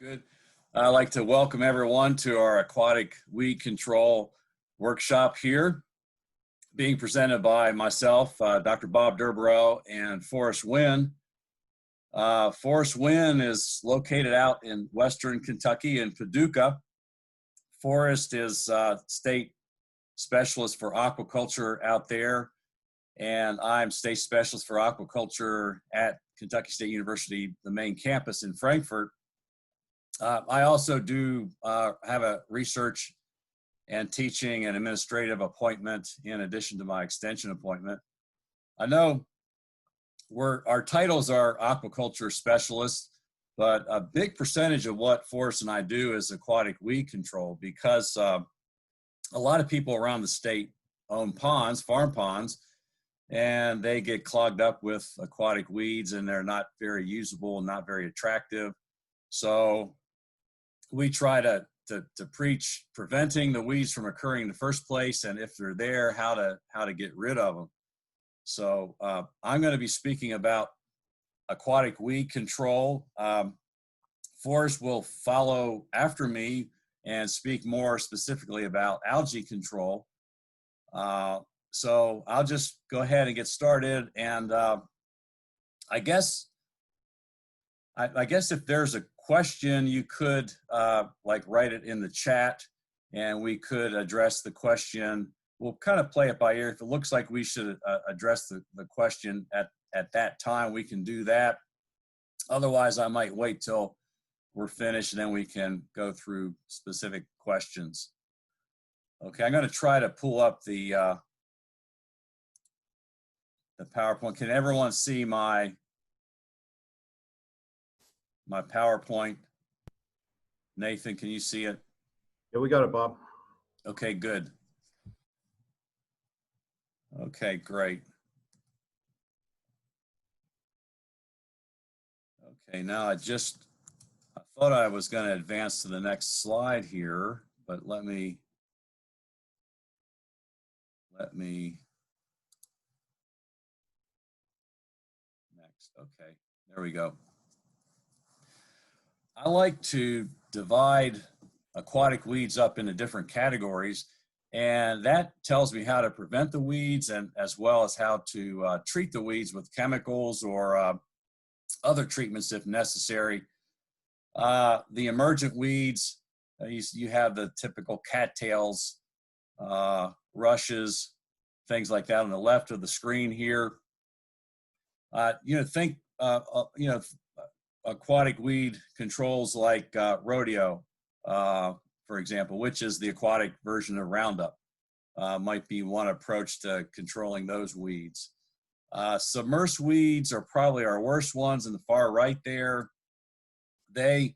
Good. I'd like to welcome everyone to our aquatic weed control workshop here, being presented by myself, Dr. Bob Durborough, and Forrest Wynn. Forrest Wynn is located out in Western Kentucky in Paducah. Forrest is state specialist for aquaculture out there, and I'm state specialist for aquaculture at Kentucky State University, the main campus in Frankfort. I also do have a research and teaching and administrative appointment in addition to my extension appointment. I know our titles are aquaculture specialists, but a big percentage of what Forrest and I do is aquatic weed control, because a lot of people around the state own ponds, farm ponds, and they get clogged up with aquatic weeds and they're not very usable and not very attractive. So we try to preach preventing the weeds from occurring in the first place, and if they're there, how to get rid of them. So I'm going to be speaking about aquatic weed control. Forrest will follow after me and speak more specifically about algae control. So I'll just go ahead and get started. And I guess if there's a question, you could like write it in the chat and we could address the question. We'll kind of play it by ear. If it looks like we should address the question at that time, we can do that. Otherwise, I might wait till we're finished and then we can go through specific questions. Okay, I'm going to try to pull up the PowerPoint. Can everyone see my PowerPoint? Nathan, can you see it? Yeah, we got it, Bob. Okay, good. Okay, great. Okay, now I thought I was going to advance to the next slide here, but let me next. Okay, there we go. I like to divide aquatic weeds up into different categories, and that tells me how to prevent the weeds and as well as how to treat the weeds with chemicals or other treatments if necessary. The emergent weeds, you have the typical cattails, rushes, things like that on the left of the screen here. Think aquatic weed controls like rodeo, for example, which is the aquatic version of Roundup, might be one approach to controlling those weeds. Submersed weeds are probably our worst ones in the far right there. They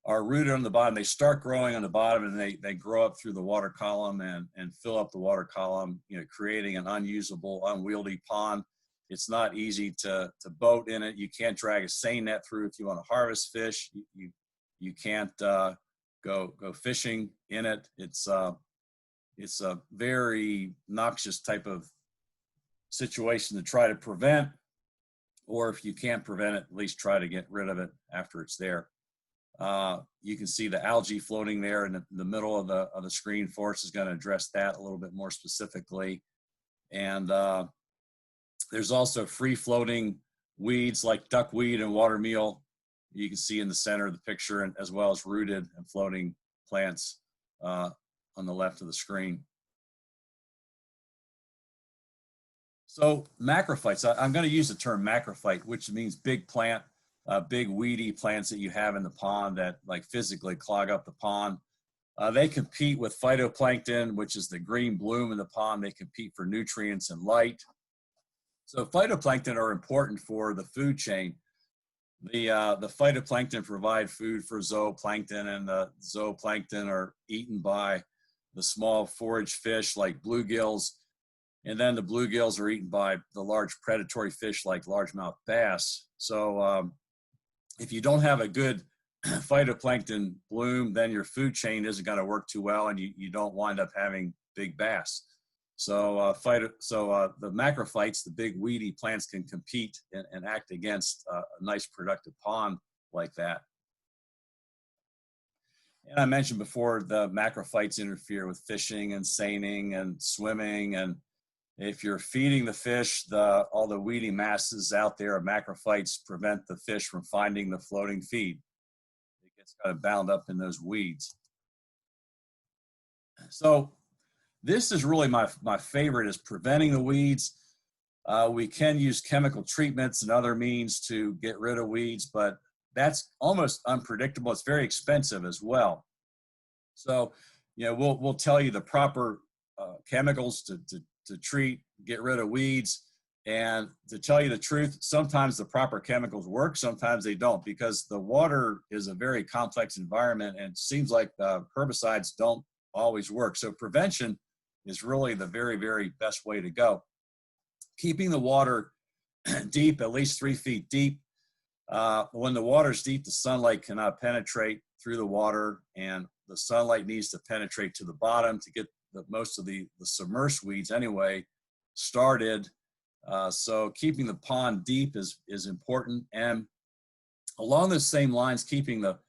are rooted on the bottom. They start growing on the bottom and they grow up through the water column and fill up the water column, creating an unusable, unwieldy pond. It's not easy to boat in it. You can't drag a seine net through if you want to harvest fish. You can't go fishing in it. It's a very noxious type of situation to try to prevent, or if you can't prevent it, at least try to get rid of it after it's there. You can see the algae floating there in the middle of the screen. Forrest is going to address that a little bit more specifically. And there's also free-floating weeds like duckweed and watermeal. You can see in the center of the picture, and as well as rooted and floating plants on the left of the screen. So macrophytes, I'm going to use the term macrophyte, which means big plant, big weedy plants that you have in the pond that like physically clog up the pond. They compete with phytoplankton, which is the green bloom in the pond. They compete for nutrients and light. So phytoplankton are important for the food chain. The phytoplankton provide food for zooplankton, and the zooplankton are eaten by the small forage fish like bluegills, and then the bluegills are eaten by the large predatory fish like largemouth bass. So if you don't have a good phytoplankton bloom, then your food chain isn't going to work too well, and you don't wind up having big bass. So the macrophytes, the big weedy plants, can compete and act against a nice productive pond like that. And I mentioned before, the macrophytes interfere with fishing and seining and swimming. And if you're feeding the fish, all the weedy masses out there of macrophytes prevent the fish from finding the floating feed. It gets kind of bound up in those weeds. So this is really my favorite, is preventing the weeds. We can use chemical treatments and other means to get rid of weeds, but that's almost unpredictable. It's very expensive as well. So, you know, we'll tell you the proper chemicals to treat, get rid of weeds. And to tell you the truth, sometimes the proper chemicals work, sometimes they don't, because the water is a very complex environment, and it seems like herbicides don't always work. So prevention is really the very, very best way to go. Keeping the water deep, at least 3 feet deep. When the water's deep, the sunlight cannot penetrate through the water, and the sunlight needs to penetrate to the bottom to get most of the submersed weeds anyway started. So keeping the pond deep is important. And along the same lines, keeping the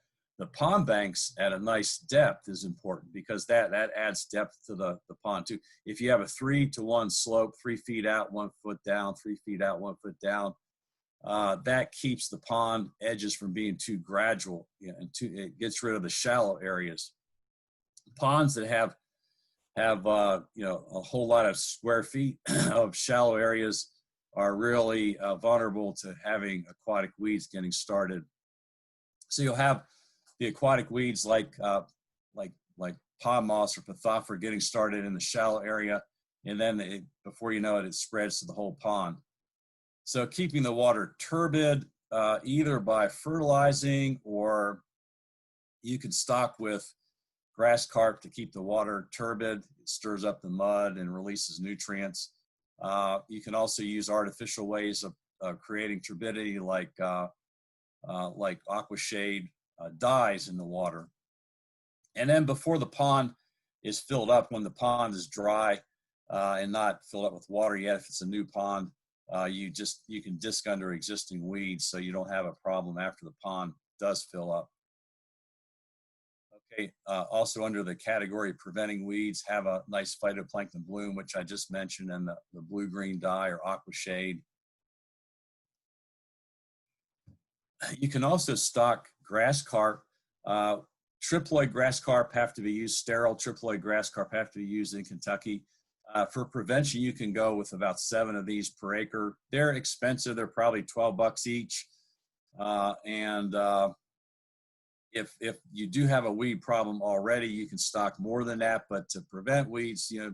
pond banks at a nice depth is important, because that adds depth to the pond too. If you have a 3-to-1 slope, 3 feet out, 1 foot down, 3 feet out, 1 foot down, that keeps the pond edges from being too gradual, and it gets rid of the shallow areas. Ponds that have you know, a whole lot of square feet of shallow areas are really vulnerable to having aquatic weeds getting started. So you'll have the aquatic weeds like pond moss or Pathophora getting started in the shallow area, and then before you know it, it spreads to the whole pond. So keeping the water turbid, either by fertilizing, or you can stock with grass carp to keep the water turbid. It stirs up the mud and releases nutrients. You can also use artificial ways of creating turbidity, like aquashade dyes in the water. And then before the pond is filled up, when the pond is dry and not filled up with water yet, if it's a new pond, you can disc under existing weeds, so you don't have a problem after the pond does fill up. Okay, also under the category of preventing weeds, have a nice phytoplankton bloom, which I just mentioned, and the blue-green dye or aquashade. You can also stock grass carp. Triploid grass carp have to be used, sterile triploid grass carp have to be used in Kentucky. For prevention, you can go with about 7 of these per acre. They're expensive. They're probably $12 each. If you do have a weed problem already, you can stock more than that. But to prevent weeds, you know,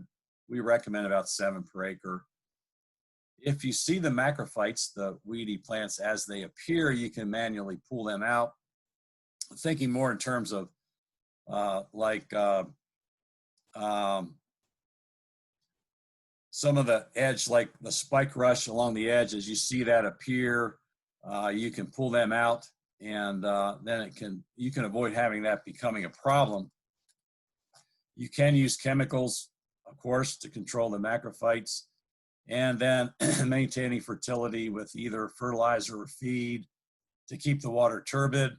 we recommend about 7 per acre. If you see the macrophytes, the weedy plants, as they appear, you can manually pull them out. I'm thinking more in terms of some of the edge, like the spike rush along the edge, as you see that appear, you can pull them out, and then you can avoid having that becoming a problem. You can use chemicals, of course, to control the macrophytes, and then maintaining fertility with either fertilizer or feed to keep the water turbid.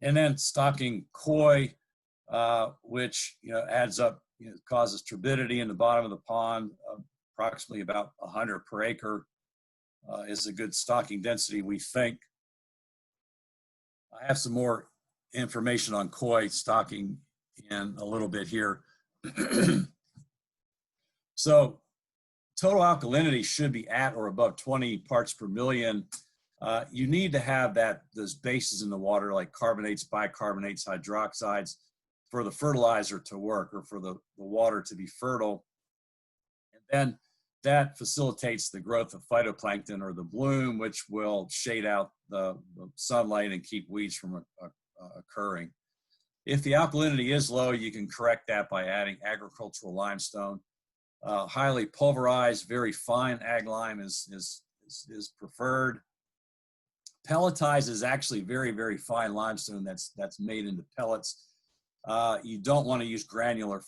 And then stocking koi, which, you know, adds up, you know, causes turbidity in the bottom of the pond. Approximately about 100 per acre is a good stocking density, we think. I have some more information on koi stocking in a little bit here. So total alkalinity should be at or above 20 parts per million. You need to have those bases in the water, like carbonates, bicarbonates, hydroxides, for the fertilizer to work, or for the water to be fertile. And then that facilitates the growth of phytoplankton, or the bloom, which will shade out the sunlight and keep weeds from occurring. If the alkalinity is low, you can correct that by adding agricultural limestone. Highly pulverized, very fine ag lime is preferred. Pelletized is actually very, very fine limestone that's made into pellets. You don't want to use granular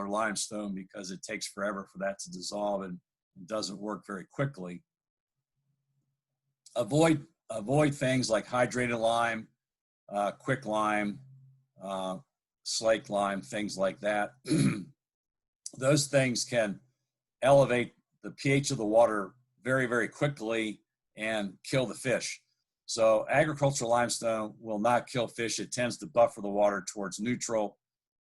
limestone, because it takes forever for that to dissolve and doesn't work very quickly. Avoid things like hydrated lime, quick lime, slake lime, things like that. Those things can elevate the pH of the water very, very quickly and kill the fish. So agricultural limestone will not kill fish. It tends to buffer the water towards neutral.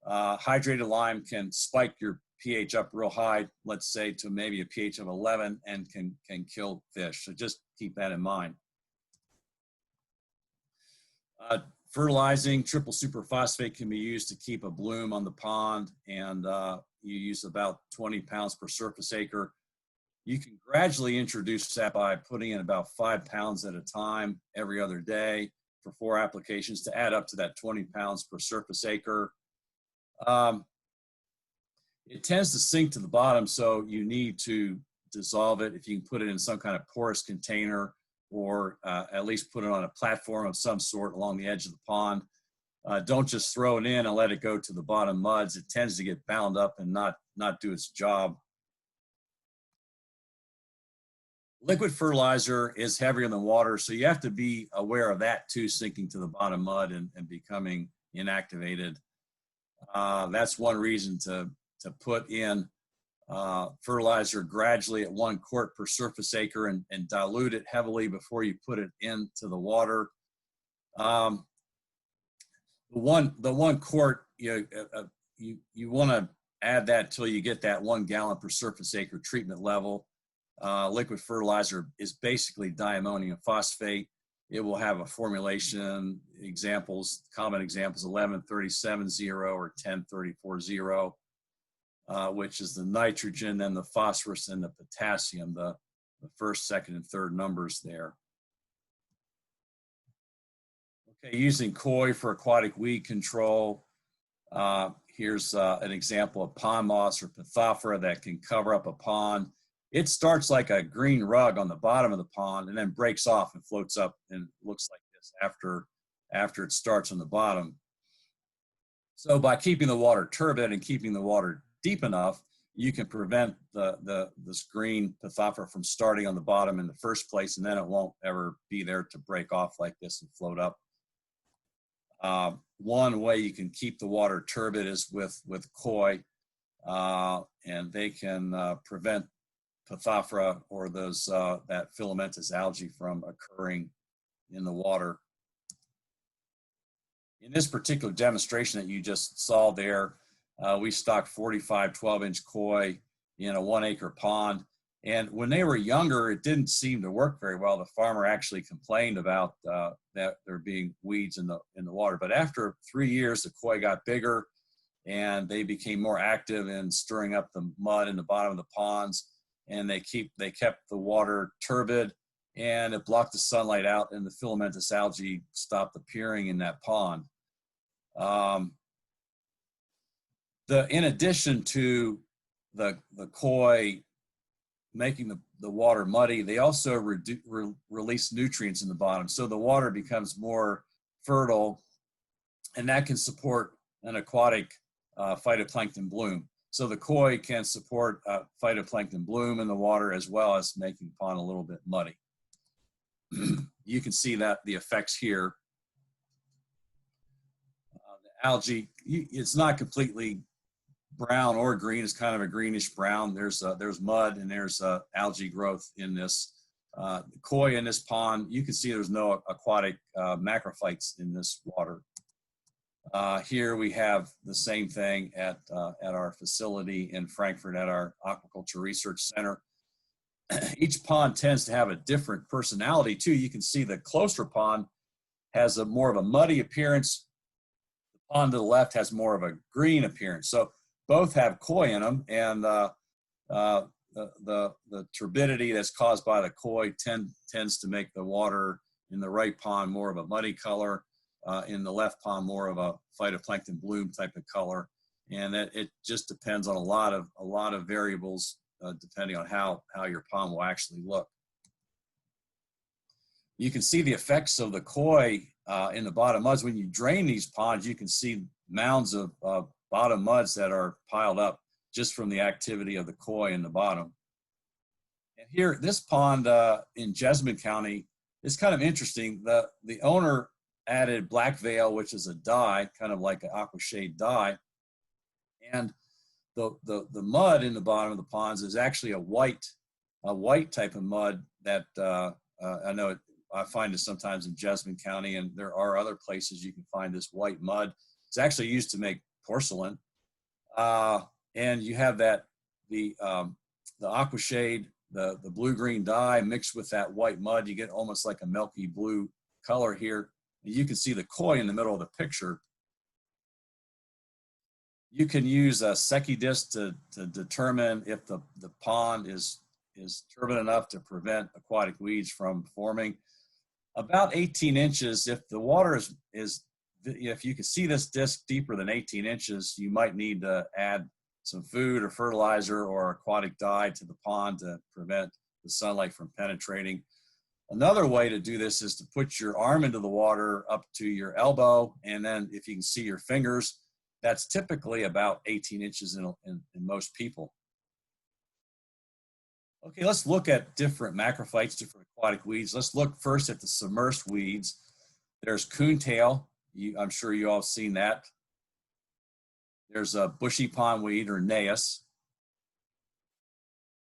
Hydrated lime can spike your pH up real high, let's say to maybe a pH of 11, and can kill fish. So just keep that in mind. Fertilizing triple superphosphate can be used to keep a bloom on the pond, and you use about 20 pounds per surface acre. You can gradually introduce that by putting in about 5 pounds at a time every other day for 4 applications to add up to that 20 pounds per surface acre. It tends to sink to the bottom, so you need to dissolve it. If you can put it in some kind of porous container, or at least put it on a platform of some sort along the edge of the pond. Don't just throw it in and let it go to the bottom muds. It tends to get bound up and not do its job. Liquid fertilizer is heavier than water, so you have to be aware of that too, sinking to the bottom mud and becoming inactivated. That's one reason to put in fertilizer gradually at 1 quart per surface acre and dilute it heavily before you put it into the water. The one quart, you want to add that till you get that 1 gallon per surface acre treatment level. Liquid fertilizer is basically diammonium phosphate. It will have a formulation examples, common examples, 11-37-0 or 10-34-0. Which is the nitrogen, then the phosphorus, and the potassium, the first, second, and third numbers there. Okay, using koi for aquatic weed control. Here's an example of pond moss or Phytophthora that can cover up a pond. It starts like a green rug on the bottom of the pond and then breaks off and floats up and looks like this after it starts on the bottom. So by keeping the water turbid and keeping the water deep enough, you can prevent this green Phytophthora from starting on the bottom in the first place, and then it won't ever be there to break off like this and float up. One way you can keep the water turbid is with koi, and they can prevent Phytophthora or that filamentous algae from occurring in the water. In this particular demonstration that you just saw there, we stocked 45 12-inch koi in a 1 acre pond. And when they were younger, it didn't seem to work very well. The farmer actually complained about that there being weeds in the water. But after 3 years, the koi got bigger and they became more active in stirring up the mud in the bottom of the ponds. And they kept the water turbid, and it blocked the sunlight out, and the filamentous algae stopped appearing in that pond. In addition to the koi making the water muddy, they also release nutrients in the bottom. So the water becomes more fertile, and that can support an aquatic phytoplankton bloom. So the koi can support phytoplankton bloom in the water, as well as making the pond a little bit muddy. You can see that the effects here. The algae, it's not completely brown or green. It's kind of a greenish brown. There's mud and there's algae growth in this. The koi in this pond, you can see there's no aquatic macrophytes in this water. Here we have the same thing at our facility in Frankfurt at our Aquaculture Research Center. Each pond tends to have a different personality too. You can see the closer pond has more of a muddy appearance. The pond to the left has more of a green appearance. So both have koi in them, and the turbidity that's caused by the koi tends to make the water in the right pond more of a muddy color. In the left pond, more of a phytoplankton bloom type of color, and it just depends on a lot of variables depending on how your pond will actually look. You can see the effects of the koi in the bottom muds. When you drain these ponds, you can see mounds of bottom muds that are piled up just from the activity of the koi in the bottom. And here, this pond in Jessamine County is kind of interesting. The owner added black veil, which is a dye, kind of like an aquashade dye. And the mud in the bottom of the ponds is actually a white type of mud that I know I find it sometimes in Jessamine County, and there are other places you can find this white mud. It's actually used to make porcelain. And you have that, the aquashade, the blue-green dye mixed with that white mud, you get almost like a milky blue color here. You can see the koi in the middle of the picture. You can use a Secchi Disk to determine if the pond is turbid enough to prevent aquatic weeds from forming. About 18 inches, if the water is if you can see this disc deeper than 18 inches, you might need to add some food or fertilizer or aquatic dye to the pond to prevent the sunlight from penetrating. Another way to do this is to put your arm into the water up to your elbow, and then if you can see your fingers, that's typically about 18 inches in most people. Okay, let's look at different macrophytes, different aquatic weeds. Let's look first at the submersed weeds. There's coontail. I'm sure you all have seen that. There's a bushy pondweed, or Naus.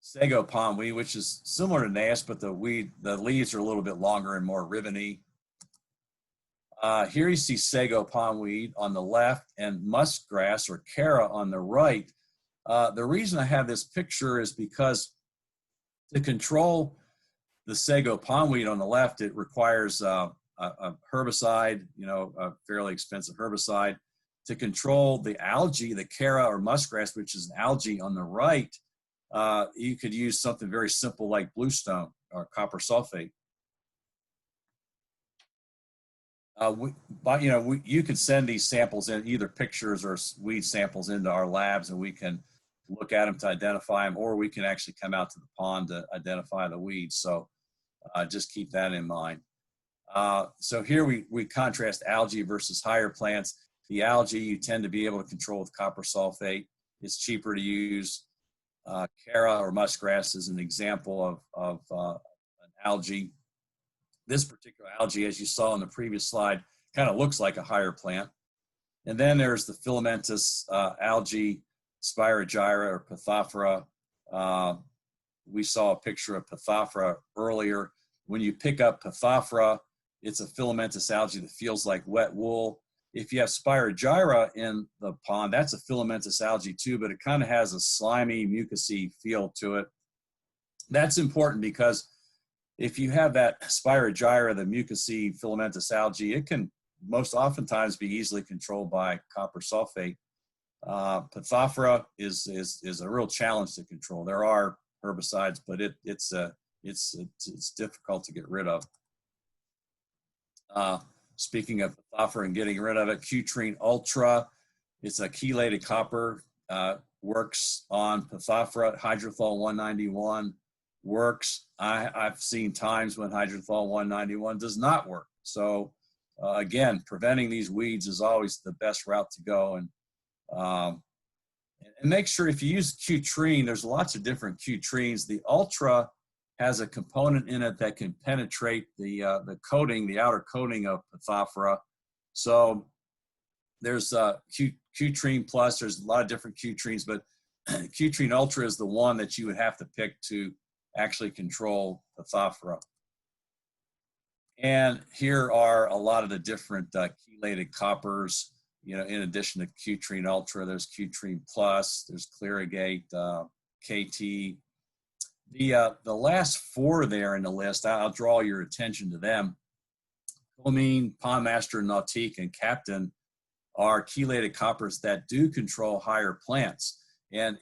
Sago Pondweed, which is similar to Naus, but the leaves are a little bit longer and more ribbony. Here you see Sago Pondweed on the left and Muskgrass, or Chara, on the right. The reason I have this picture is because to control the Sago Pondweed on the left, it requires a herbicide, a fairly expensive herbicide. To control the algae, the Chara or Muskgrass, which is an algae on the right, you could use something very simple like bluestone or copper sulfate. You can send these samples in, either pictures or weed samples, into our labs, and we can look at them to identify them, or we can actually come out to the pond to identify the weeds. So just keep that in mind. So here we contrast algae versus higher plants. The algae you tend to be able to control with copper sulfate. It's cheaper to use. Chara or Muskgrass is an example of an algae. This particular algae, as you saw in the previous slide, kind of looks like a higher plant. And then there's the filamentous algae, Bispyribac-sodium or Phytoplankton. We saw a picture of Phytoplankton earlier. When you pick up Phytoplankton, it's a filamentous algae that feels like wet wool. If you have Bispyribac-sodium in the pond, that's a filamentous algae too, but it kind of has a slimy, mucousy feel to it. That's important because if you have that Bispyribac-sodium, the mucousy filamentous algae, it can most oftentimes be easily controlled by copper sulfate. Phytoplankton is a real challenge to control. There are herbicides, but it's difficult to get rid of. Speaking of Phytoplankton and getting rid of it, Q-Trine Ultra, it's a chelated copper, works on Phytoplankton. Hydrothol 191 works. I've seen times when Hydrothol 191 does not work. So again, preventing these weeds is always the best route to go. And make sure if you use Q-Trine, there's lots of different Q-Trines. The Ultra has a component in it that can penetrate the coating, the outer coating of Phytoplankton. So there's Q-Trine Plus, there's a lot of different Q-Trines, but Q-Trine Ultra is the one that you would have to pick to actually control Phytoplankton. And here are a lot of the different chelated coppers. In addition to Q-Trine Ultra, there's Q-Trine Plus, there's Clearigate, KT. The last four there in the list, I'll draw your attention to them. Comine, Pondmaster, Nautique, and Captain are chelated coppers that do control higher plants. And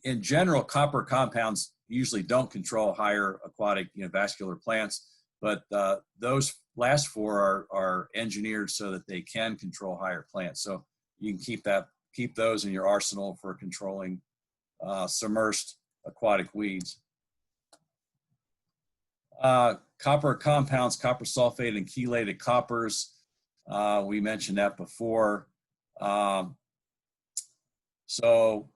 in general, copper compounds usually don't control higher aquatic vascular plants, but those last four are engineered so that they can control higher plants. So you can keep those in your arsenal for controlling submersed aquatic weeds. Copper compounds, copper sulfate and chelated coppers. We mentioned that before. So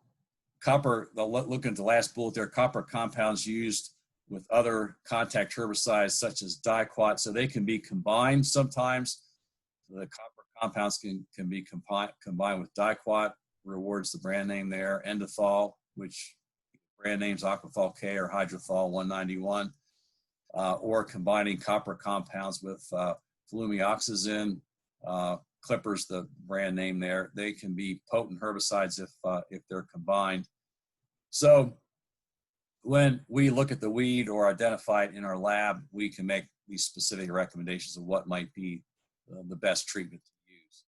copper, look at the last bullet there, copper compounds used with other contact herbicides such as diquat, so they can be combined sometimes. The copper compounds can be combined with diquat, rewards the brand name there, endothol, which brand names Aquathol K or Hydrothol 191, or combining copper compounds with flumioxazin, clippers, the brand name there. They can be potent herbicides if they're combined. So when we look at the weed or identify it in our lab, we can make these specific recommendations of what might be the best treatment to use.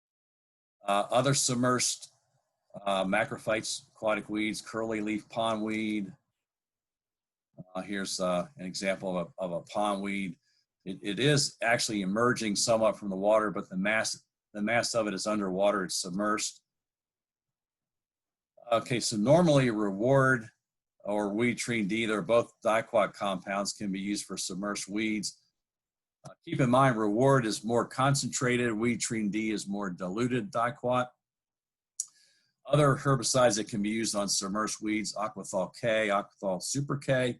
Other submersed macrophytes, aquatic weeds, curly leaf pondweed. Here's an example of a pondweed. It is actually emerging somewhat from the water, but the mass of it is underwater. It's submersed. Okay, so normally Reward or Weedtrine D, they're both diquat compounds, can be used for submersed weeds. Keep in mind, Reward is more concentrated. Weedtrine D is more diluted diquat. Other herbicides that can be used on submersed weeds, Aquathol K, Aquathol Super K,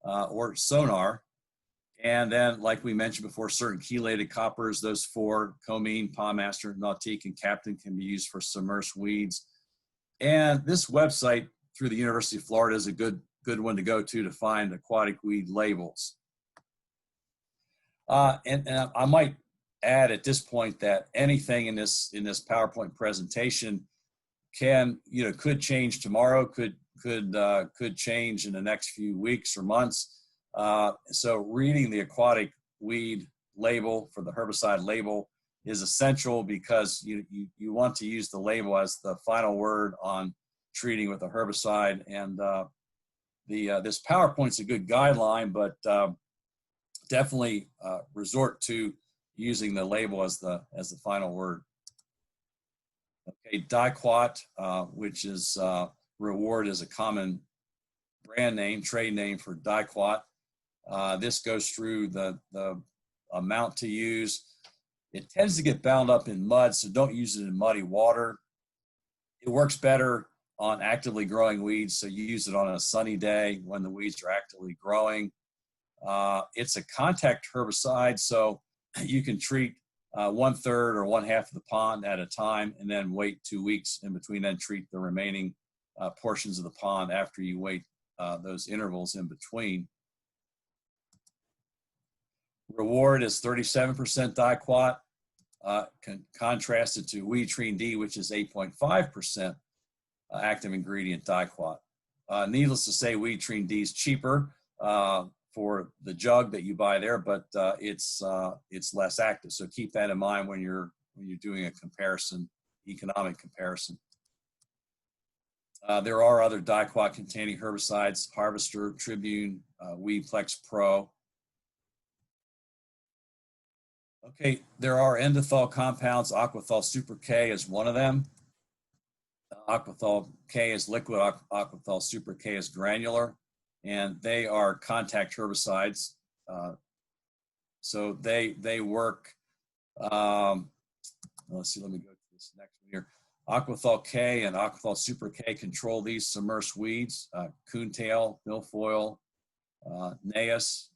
or Sonar. And then, like we mentioned before, certain chelated coppers, those four, Comine, Pondmaster, Nautique, and Captain, can be used for submersed weeds. And this website through the University of Florida is a good one to go to find aquatic weed labels. And I might add at this point that anything in this PowerPoint presentation could change tomorrow, could change in the next few weeks or months. So reading the aquatic weed label for the herbicide label is essential, because you want to use the label as the final word on treating with a herbicide. And this PowerPoint's a good guideline, but definitely resort to using the label as the final word. Okay, diquat, which is Reward, is a common brand name, trade name for diquat. This goes through the amount to use. It tends to get bound up in mud, so don't use it in muddy water. It works better on actively growing weeds, so you use it on a sunny day when the weeds are actively growing. It's a contact herbicide, so you can treat 1/3 or 1/2 of the pond at a time, and then wait 2 weeks in between, then treat the remaining portions of the pond after you wait those intervals in between. Reward is 37% diquat, contrasted to Weedtrine D, which is 8.5% active ingredient diquat. Needless to say, Weedtrine D is cheaper for the jug that you buy there, but it's less active. So keep that in mind when you're doing a comparison, economic comparison. There are other diquat containing herbicides: Harvester, Tribune, Weedplex Pro. Okay, there are endothol compounds. Aquathol Super K is one of them. Aquathol K is liquid, Aquathol Super K is granular, and they are contact herbicides. So they work, let's see, let me go to this next one here. Aquathol K and Aquathol Super K control these submersed weeds: coontail, milfoil, gneiss,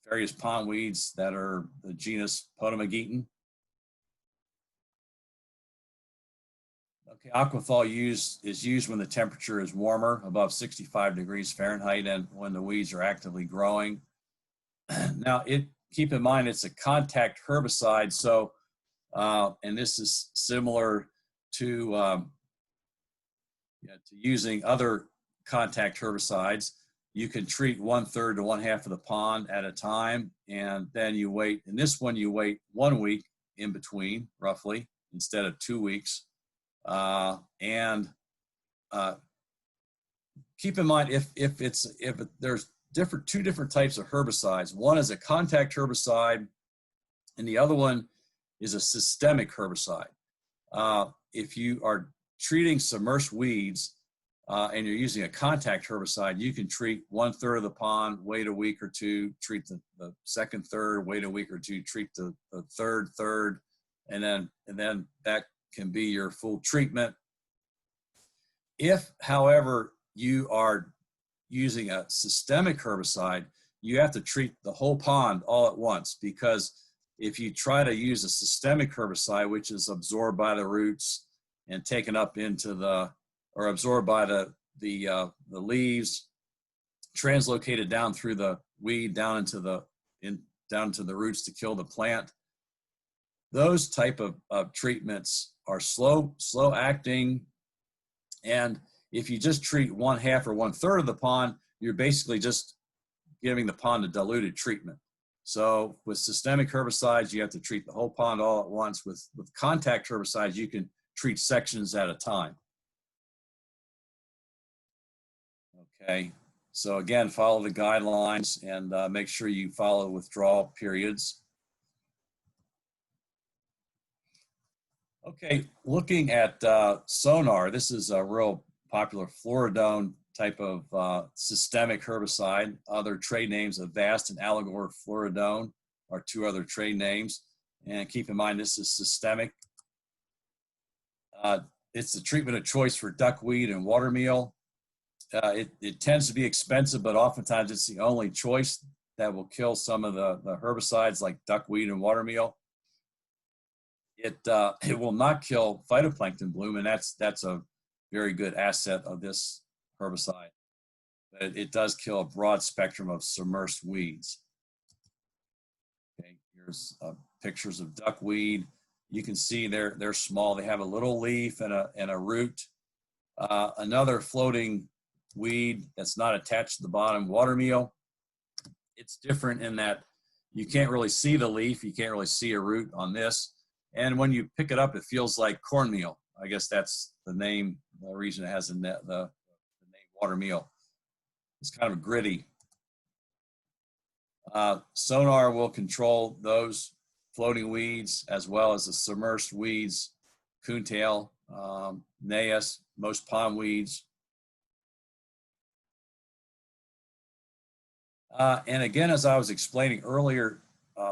various pondweeds that are the genus Potamogeton. Okay, Aquathol is used when the temperature is warmer, above 65 degrees Fahrenheit, and when the weeds are actively growing. Now, keep in mind it's a contact herbicide, so and this is similar to using other contact herbicides. You can treat 1/3 to 1/2 of the pond at a time, and then you wait. In this one, you wait 1 week in between, roughly, instead of 2 weeks. And keep in mind, if there's two different types of herbicides. One is a contact herbicide, and the other one is a systemic herbicide. If you are treating submersed weeds and you're using a contact herbicide, you can treat 1/3 of the pond, wait a week or two, treat the second third, wait a week or two, treat the third third, and then that can be your full treatment. If, however, you are using a systemic herbicide, you have to treat the whole pond all at once, because if you try to use a systemic herbicide, which is absorbed by the roots and taken up into the, or absorbed by the leaves, translocated down through the weed, down into the roots to kill the plant. Those type of treatments are slow acting. And if you just treat 1/2 or 1/3 of the pond, you're basically just giving the pond a diluted treatment. So with systemic herbicides, you have to treat the whole pond all at once. With contact herbicides, you can treat sections at a time. Okay, so again, follow the guidelines and make sure you follow withdrawal periods. Okay, looking at Sonar, this is a real popular fluoridone type of systemic herbicide. Other trade names, Avast and Alligator fluoridone are 2 other trade names. And keep in mind, this is systemic. It's the treatment of choice for duckweed and watermeal. It tends to be expensive, but oftentimes it's the only choice that will kill some of the herbicides like duckweed and watermeal. It will not kill phytoplankton bloom, and that's a very good asset of this herbicide. But it does kill a broad spectrum of submersed weeds. Okay, here's pictures of duckweed. You can see they're small. They have a little leaf and a root. Another floating weed that's not attached to the bottom, watermeal. It's different in that you can't really see the leaf. You can't really see a root on this. And when you pick it up, it feels like cornmeal. I guess that's the name, the reason it has the name watermeal. It's kind of gritty. Sonar will control those floating weeds as well as the submersed weeds, coontail, naas, most pond weeds. And again, as I was explaining earlier,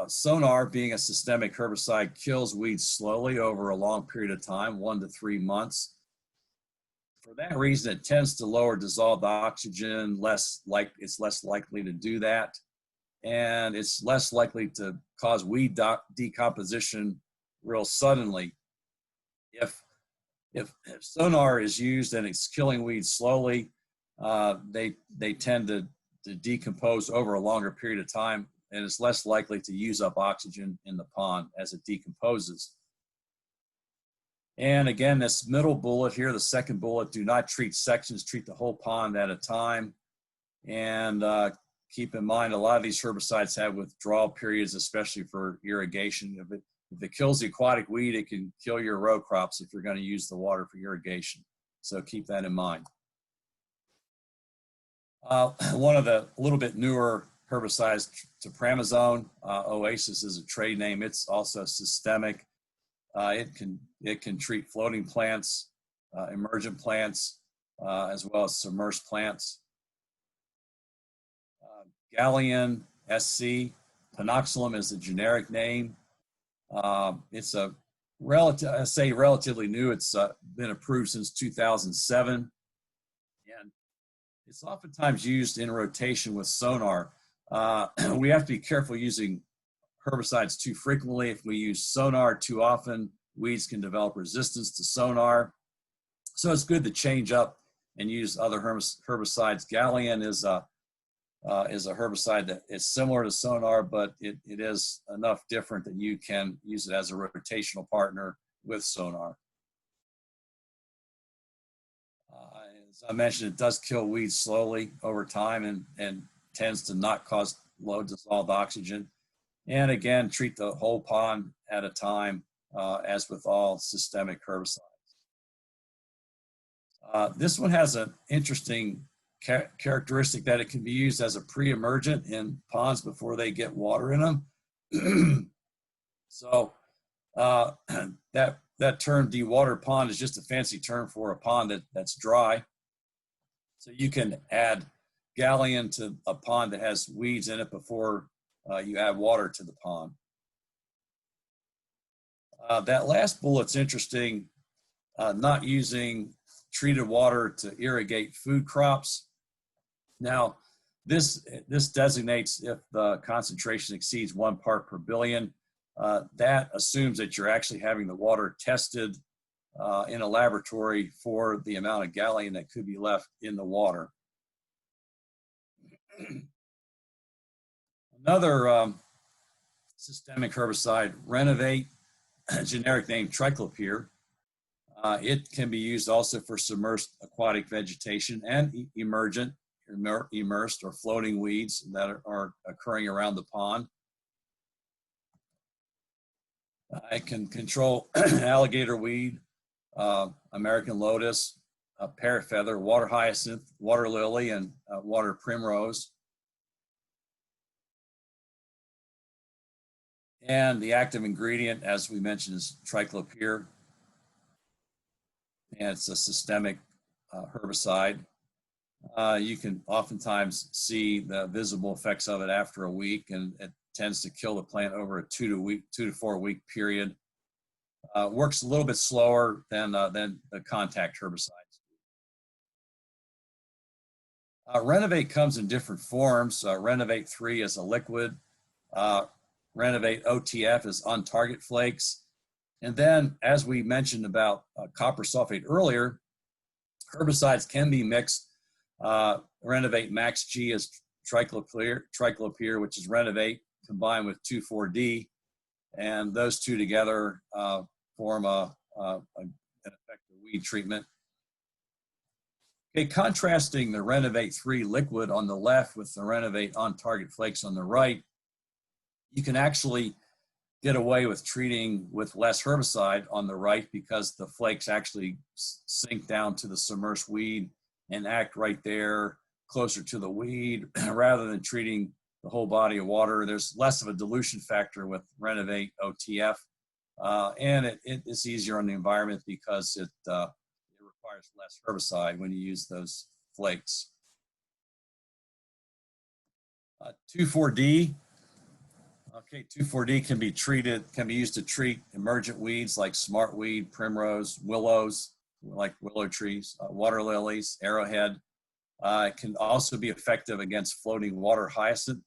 Sonar, being a systemic herbicide, kills weeds slowly over a long period of time, 1 to 3 months. For that reason, it tends to lower dissolved oxygen, it's less likely to do that. And it's less likely to cause weed decomposition real suddenly. If Sonar is used and it's killing weeds slowly, they tend to decompose over a longer period of time, and it's less likely to use up oxygen in the pond as it decomposes. And again, this middle bullet here, the second bullet, do not treat sections, treat the whole pond at a time. And keep in mind, a lot of these herbicides have withdrawal periods, especially for irrigation. If it kills the aquatic weed, it can kill your row crops if you're going to use the water for irrigation. So keep that in mind. One of the little bit newer herbicides, Topramezone, Oasis is a trade name. It's also systemic. It can treat floating plants, emergent plants, as well as submersed plants. Galleon SC, Panoxylum is the generic name. It's a relatively new. It's been approved since 2007, and it's oftentimes used in rotation with Sonar. We have to be careful using herbicides too frequently. If we use Sonar too often, weeds can develop resistance to Sonar. So it's good to change up and use other herbicides. Galleon is a herbicide that is similar to Sonar, but it is enough different that you can use it as a rotational partner with Sonar. As I mentioned, it does kill weeds slowly over time and tends to not cause low dissolved oxygen. And again, treat the whole pond at a time, as with all systemic herbicides. This one has an interesting characteristic that it can be used as a pre-emergent in ponds before they get water in them. So that term dewatered pond is just a fancy term for a pond that's dry. So you can add Galleon to a pond that has weeds in it before you add water to the pond. That last bullet's interesting, not using treated water to irrigate food crops. Now, this designates if the concentration exceeds 1 part per billion. that assumes that you're actually having the water tested in a laboratory for the amount of Galleon that could be left in the water. Another systemic herbicide, Renovate, generic name Triclopyr. It can be used also for submersed aquatic vegetation and emergent, immersed or floating weeds that are occurring around the pond. It can control alligator weed, American lotus, parrot feather, water hyacinth, water lily, and water primrose. And the active ingredient, as we mentioned, is Triclopyr. And it's a systemic herbicide. You can oftentimes see the visible effects of it after a week, and it tends to kill the plant over a 2 to 4 week period. Works a little bit slower than the contact herbicides. Renovate comes in different forms. Renovate 3 is a liquid. Renovate OTF is on target flakes. And then, as we mentioned about copper sulfate earlier, herbicides can be mixed. Renovate Max G is Triclopyr, which is Renovate, combined with 2,4-D, and those two together form an effective weed treatment. Okay, contrasting the Renovate 3 liquid on the left with the Renovate on target flakes on the right, you can actually get away with treating with less herbicide on the right because the flakes actually sink down to the submersed weed and act right there closer to the weed rather than treating the whole body of water. There's less of a dilution factor with Renovate OTF, and it is easier on the environment because it requires less herbicide when you use those flakes. 2,4-D. Okay, 2,4-D can be used to treat emergent weeds like smartweed, primrose, willows, like willow trees, water lilies, arrowhead. It can also be effective against floating water hyacinth.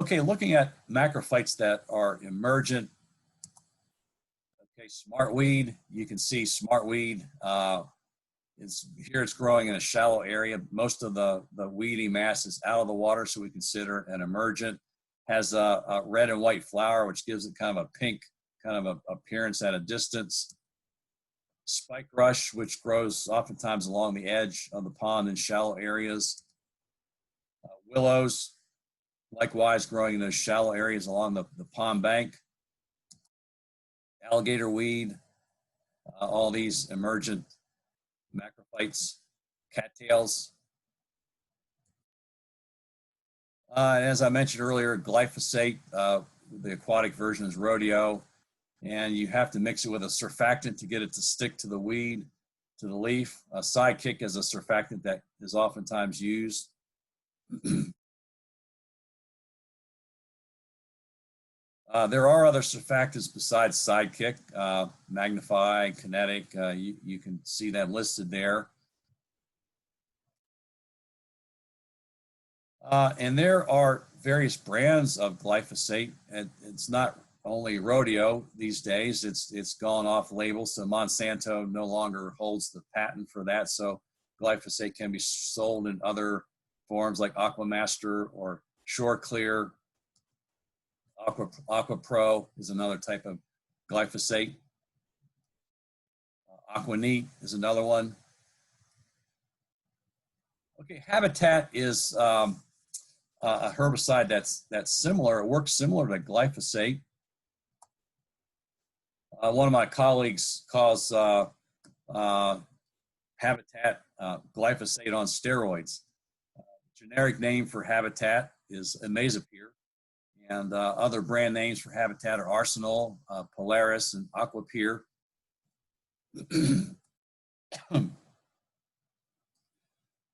Okay, looking at macrophytes that are emergent. Okay, smartweed, you can see smartweed. Here it's growing in a shallow area. Most of the weedy mass is out of the water, so we consider it an emergent. Has a red and white flower, which gives it kind of a pink kind of appearance at a distance. Spike rush, which grows oftentimes along the edge of the pond in shallow areas. Willows, likewise growing in those shallow areas along the pond bank. Alligator weed, all these emergent macrophytes, cattails. As I mentioned earlier, glyphosate, the aquatic version is rodeo, and you have to mix it with a surfactant to get it to stick to the weed, to the leaf. A sidekick is a surfactant that is oftentimes used. There are other surfactants besides Sidekick, Magnify, Kinetic. You can see them listed there. And there are various brands of glyphosate. And it's not only rodeo these days. It's gone off label, so Monsanto no longer holds the patent for that. So glyphosate can be sold in other forms like Aquamaster or Shore Clear. AquaPro is another type of glyphosate. Aquaneat is another one. Okay, Habitat is a herbicide that's similar. It works similar to glyphosate. One of my colleagues calls Habitat glyphosate on steroids. Generic name for Habitat is Imazapyr. And other brand names for Habitat are Arsenal, Polaris, and AquaPro.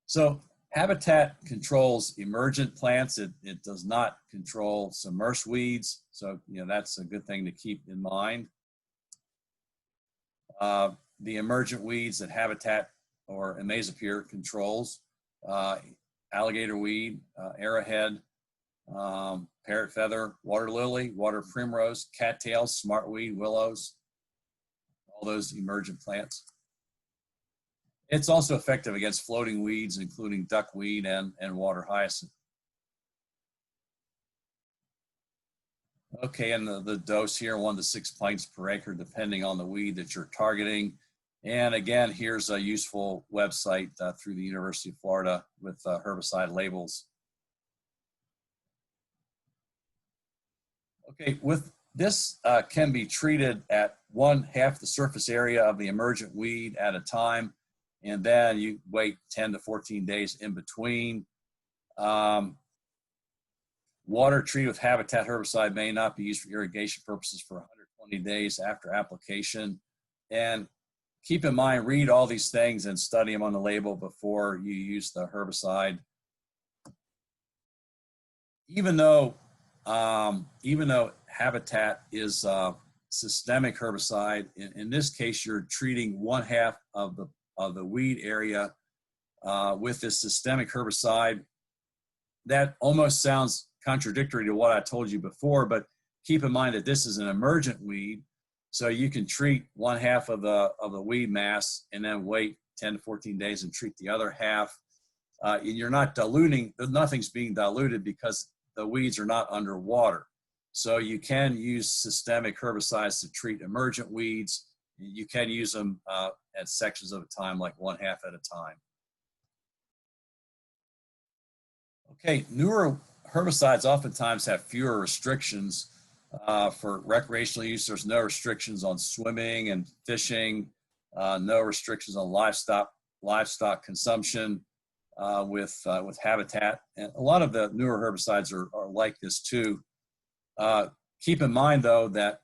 So Habitat controls emergent plants. It does not control submersed weeds. So, that's a good thing to keep in mind. The emergent weeds that Habitat or Imazapyr controls, alligator weed, arrowhead, parrot feather, water lily, water primrose, cattails, smartweed, willows, all those emergent plants. It's also effective against floating weeds, including duckweed and water hyacinth. Okay, and the dose here, 1 to 6 pints per acre, depending on the weed that you're targeting. And again, here's a useful website through the University of Florida with herbicide labels. Okay, with this can be treated at 1/2 the surface area of the emergent weed at a time, and then you wait 10 to 14 days in between. Water treated with habitat herbicide may not be used for irrigation purposes for 120 days after application. And keep in mind, read all these things and study them on the label before you use the herbicide. Even though habitat is systemic herbicide, in this case, you're treating 1/2 of the weed area with this systemic herbicide. That almost sounds contradictory to what I told you before, but keep in mind that this is an emergent weed, so you can treat 1/2 of the weed mass and then wait 10 to 14 days and treat the other half. And you're not diluting, nothing's being diluted because the weeds are not underwater. So you can use systemic herbicides to treat emergent weeds. You can use them at sections of a time, like 1/2 at a time. Okay, newer herbicides oftentimes have fewer restrictions. For recreational use, there's no restrictions on swimming and fishing, no restrictions on livestock consumption with habitat. And a lot of the newer herbicides are like this too. Keep in mind though that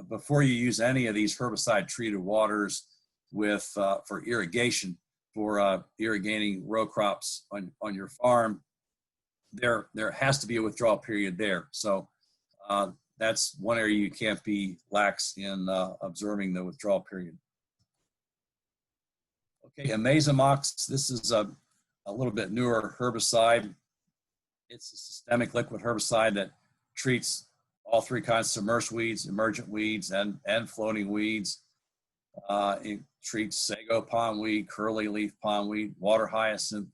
before you use any of these herbicide treated waters for irrigation, for irrigating row crops on your farm, there has to be a withdrawal period there. So that's one area you can't be lax in observing the withdrawal period. Okay, Amazomox, this is a little bit newer herbicide. It's a systemic liquid herbicide that treats all 3 kinds of submersed weeds, emergent weeds, and floating weeds. It treats sago pondweed, curly leaf pondweed, water hyacinth.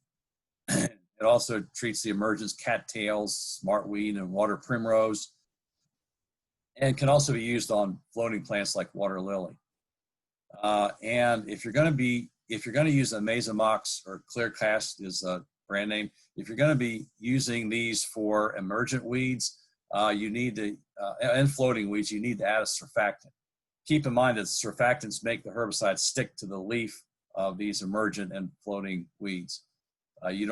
It also treats the emergence cattails, smartweed, and water primrose, and can also be used on floating plants like water lily. And if you're going to use Amazomox, or Clearcast is a brand name, if you're going to be using these for emergent weeds, you need to, and floating weeds, you need to add a surfactant. Keep in mind that surfactants make the herbicide stick to the leaf of these emergent and floating weeds. You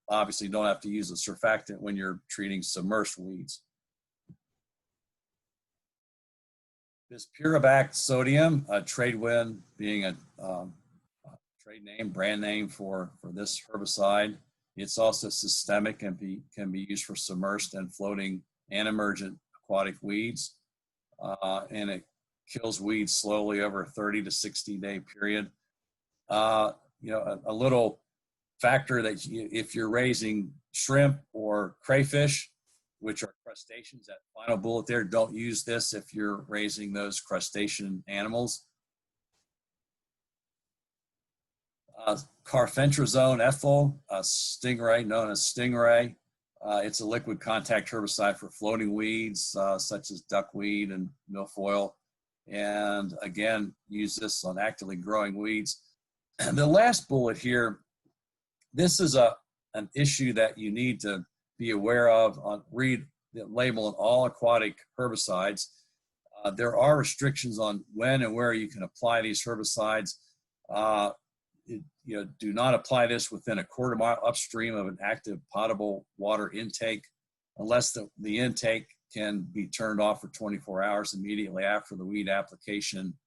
obviously don't have to use a surfactant when you're treating submersed weeds. Bispyribac-sodium, Tradewin being a trade name, brand name for this herbicide. It's also systemic and can be used for submersed and floating and emergent aquatic weeds. And it kills weeds slowly over a 30 to 60 day period. A little factor that if you're raising shrimp or crayfish, which are crustaceans, that final bullet there, don't use this if you're raising those crustacean animals. Carfentrazone ethyl, stingray, known as stingray. It's a liquid contact herbicide for floating weeds such as duckweed and milfoil. And again, use this on actively growing weeds. And the last bullet here, this is an issue that you need to be aware of. Read the label on all aquatic herbicides. There are restrictions on when and where you can apply these herbicides. Do not apply this within a quarter mile upstream of an active potable water intake, unless the intake can be turned off for 24 hours immediately after the weed application,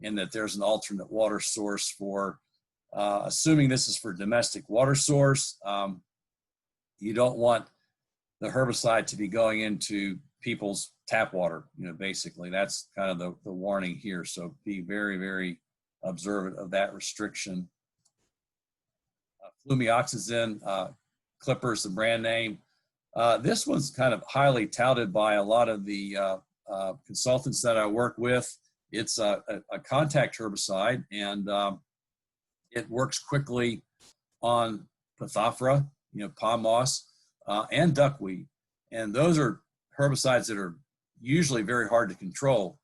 and that there's an alternate water source for, assuming this is for domestic water source, you don't want the herbicide to be going into people's tap water, basically. That's kind of the warning here. So be very, very observant of that restriction. Flumioxazin, Clipper is the brand name. This one's kind of highly touted by a lot of the consultants that I work with. It's a contact herbicide, and it works quickly on Phytophthora, pond moss, and duckweed. And those are herbicides that are usually very hard to control.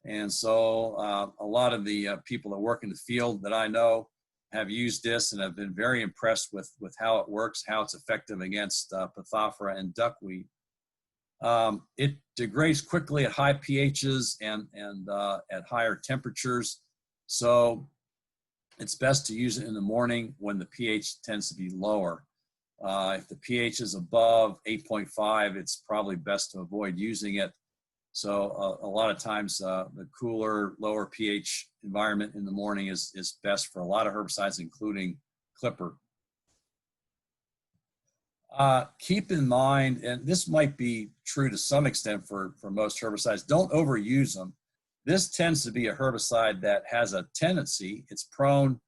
And so a lot of the people that work in the field that I know have used this and have been very impressed with how it works, how it's effective against Phytophthora and duckweed. It degrades quickly at high pHs and at higher temperatures. So it's best to use it in the morning when the pH tends to be lower. If the pH is above 8.5, it's probably best to avoid using it. So a lot of times the cooler, lower pH environment in the morning is best for a lot of herbicides, including clipper. Keep in mind, and this might be true to some extent for most herbicides, don't overuse them. This tends to be a herbicide that has a tendency, it's prone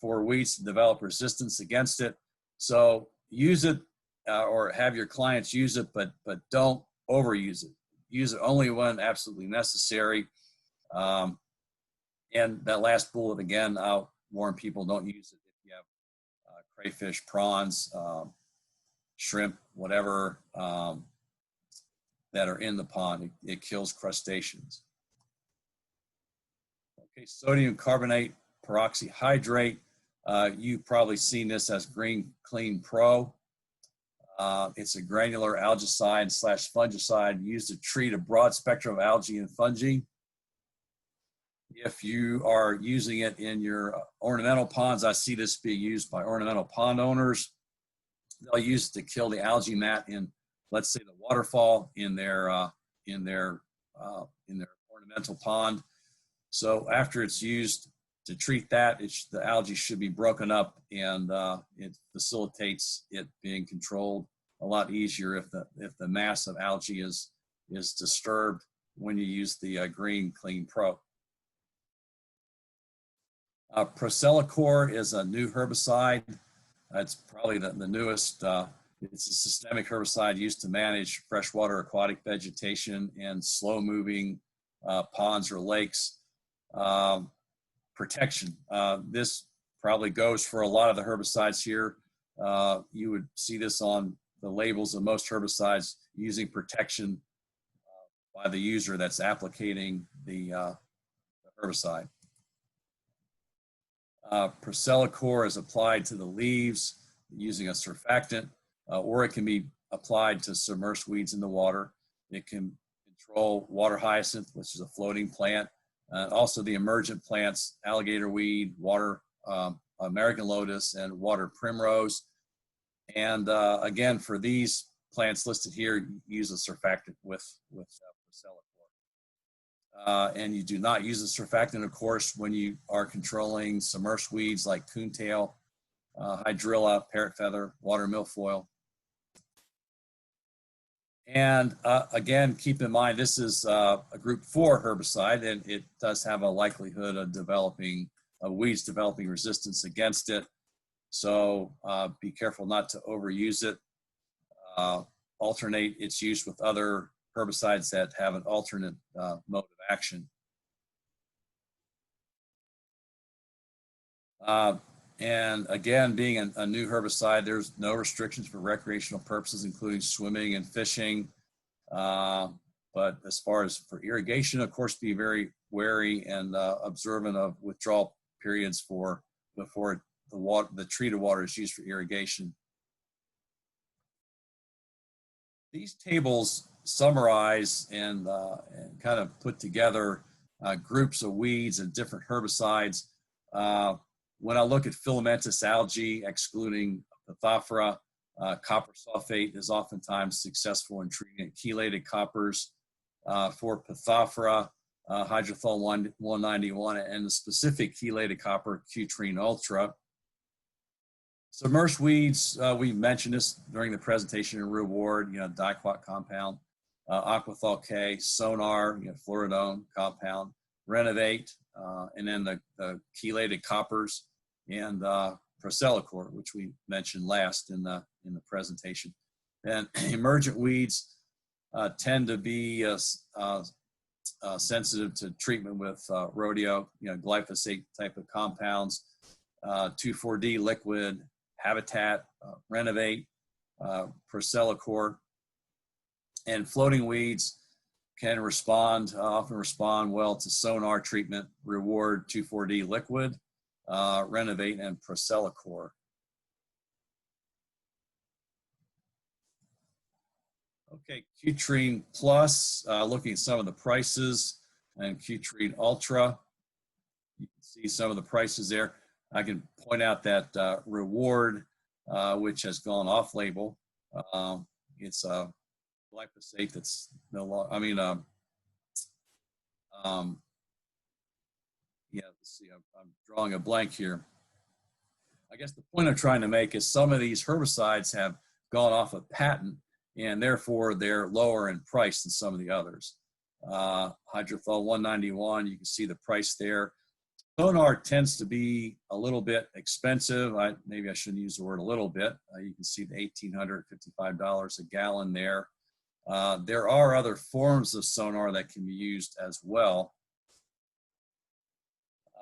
for weeds to develop resistance against it. So use it or have your clients use it, but don't overuse it. Use it only when absolutely necessary. And that last bullet, again, I'll warn people, don't use it if you have crayfish, prawns, shrimp, whatever that are in the pond. It kills crustaceans. Okay, sodium carbonate peroxyhydrate. You've probably seen this as Green Clean Pro. It's a granular algicide / fungicide used to treat a broad spectrum of algae and fungi. If you are using it in your ornamental ponds, I see this being used by ornamental pond owners. They'll use it to kill the algae mat in, let's say, the waterfall in their ornamental pond. So after it's used to treat that, the algae should be broken up, and it facilitates it being controlled a lot easier if the mass of algae is disturbed when you use the Green Clean Pro. Procelicor is a new herbicide. It's probably the newest. It's a systemic herbicide used to manage freshwater aquatic vegetation and slow-moving ponds or lakes. Protection. This probably goes for a lot of the herbicides here. You would see this on the labels of most herbicides using protection by the user that's applicating the herbicide. Procelicor is applied to the leaves using a surfactant, or it can be applied to submersed weeds in the water. It can control water hyacinth, which is a floating plant, also the emergent plants, alligator weed, water American lotus, and water primrose. And again, for these plants listed here, use a surfactant with Procelicor. And you do not use a surfactant, of course, when you are controlling submersed weeds like coontail, hydrilla, parrot feather, water milfoil. And again, keep in mind, this is a group 4 herbicide, and it does have a likelihood of developing weeds developing resistance against it. So be careful not to overuse it. Alternate its use with other herbicides that have an alternate mode of action. And again, being a new herbicide, there's no restrictions for recreational purposes, including swimming and fishing. But as far as for irrigation, of course, be very wary and observant of withdrawal periods before the treated water is used for irrigation. These tables summarize and kind of put together groups of weeds and different herbicides. When I look at filamentous algae, excluding Phytophthora, copper sulfate is oftentimes successful in treating chelated coppers. For Phytophthora, hydrothol 191, and the specific chelated copper, Cutrine Ultra. Submersed weeds, we mentioned this during the presentation in reward, diquat compound, Aquathol K, Sonar, fluoridone compound, Renovate, and then the chelated coppers, and Procelicor, which we mentioned last in the presentation. And emergent weeds tend to be sensitive to treatment with rodeo, glyphosate type of compounds, 2,4-D liquid, Habitat, Renovate, Procellacor, and floating weeds can often respond well to sonar treatment, Reward, 2,4-D liquid, Renovate, and Procellacor. Okay, Qtrine Plus, looking at some of the prices, and Qtrine Ultra. You can see some of the prices there. I can point out that Reward, which has gone off label. It's a glyphosate that's no longer, yeah, let's see, I'm drawing a blank here. I guess the point I'm trying to make is some of these herbicides have gone off of patent, and therefore they're lower in price than some of the others. Hydrothol 191, you can see the price there. Sonar tends to be a little bit expensive. Maybe I shouldn't use the word a little bit. You can see the $1,855 a gallon there. There are other forms of sonar that can be used as well.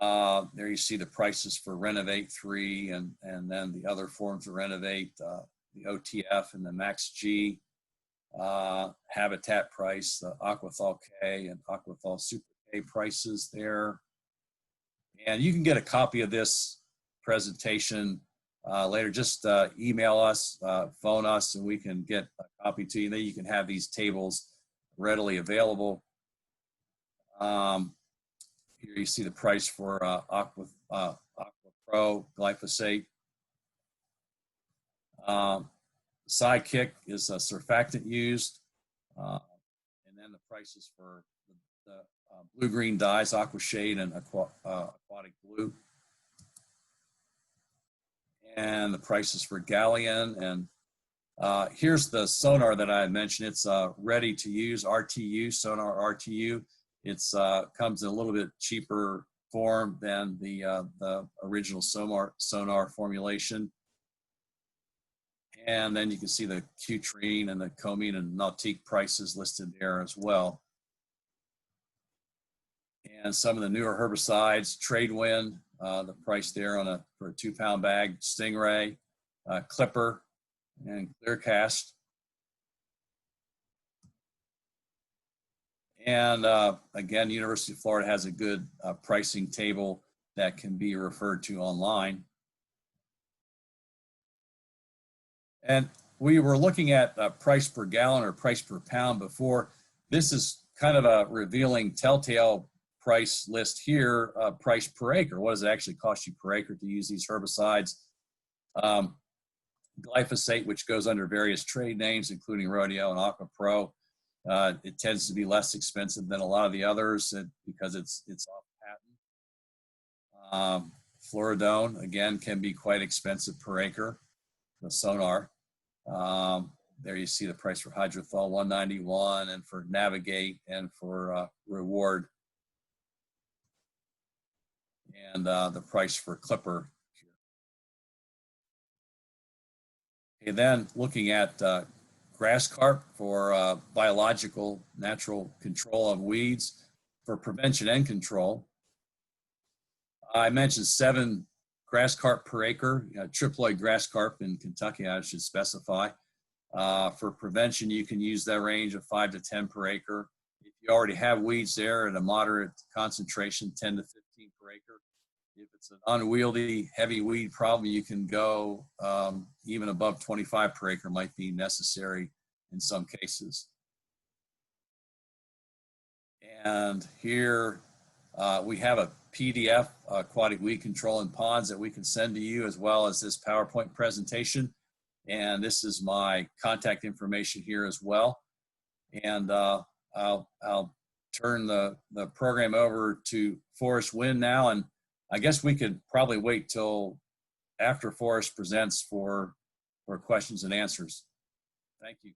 There you see the prices for Renovate 3 and then the other forms of Renovate, the OTF and the Max G, Habitat price, the Aquathol K and Aquathol Super K prices there. And you can get a copy of this presentation later. Just email us, phone us, and we can get a copy to you. Then you can have these tables readily available. Here you see the price for AquaPro glyphosate. Sidekick is a surfactant used, and then the prices for the blue-green dyes, Aquashade and Aquatic Blue, and the prices for Galleon. And here's the sonar that I had mentioned. It's ready to use, RTU, sonar RTU. It's comes in a little bit cheaper form than the original sonar formulation. And then you can see the Qtrine and the Comine and Nautique prices listed there as well. And some of the newer herbicides, Tradewind, the price there for a 2-pound bag, Stingray, Clipper, and Clearcast. And again, University of Florida has a good pricing table that can be referred to online. And we were looking at price per gallon or price per pound before. This is kind of a revealing telltale price list here, price per acre. What does it actually cost you per acre to use these herbicides? Glyphosate, which goes under various trade names, including Rodeo and AquaPro, it tends to be less expensive than a lot of the others because it's off patent. Fluoridone, again, can be quite expensive per acre, the sonar. There you see the price for Hydrothol 191 and for Navigate and for Reward. And the price for Clipper. Okay, then looking at grass carp for biological natural control of weeds for prevention and control. I mentioned 7 grass carp per acre, triploid grass carp in Kentucky, I should specify. For prevention, you can use that range of 5 to 10 per acre. If you already have weeds there at a moderate concentration, 10 to 15 per acre. If it's an unwieldy, heavy weed problem, you can go even above 25 per acre might be necessary in some cases. And here we have a PDF, Aquatic Weed Control in Ponds, that we can send to you, as well as this PowerPoint presentation. And this is my contact information here as well. And I'll turn the program over to Forrest Wynn now. And I guess we could probably wait till after Forrest presents for questions and answers. Thank you.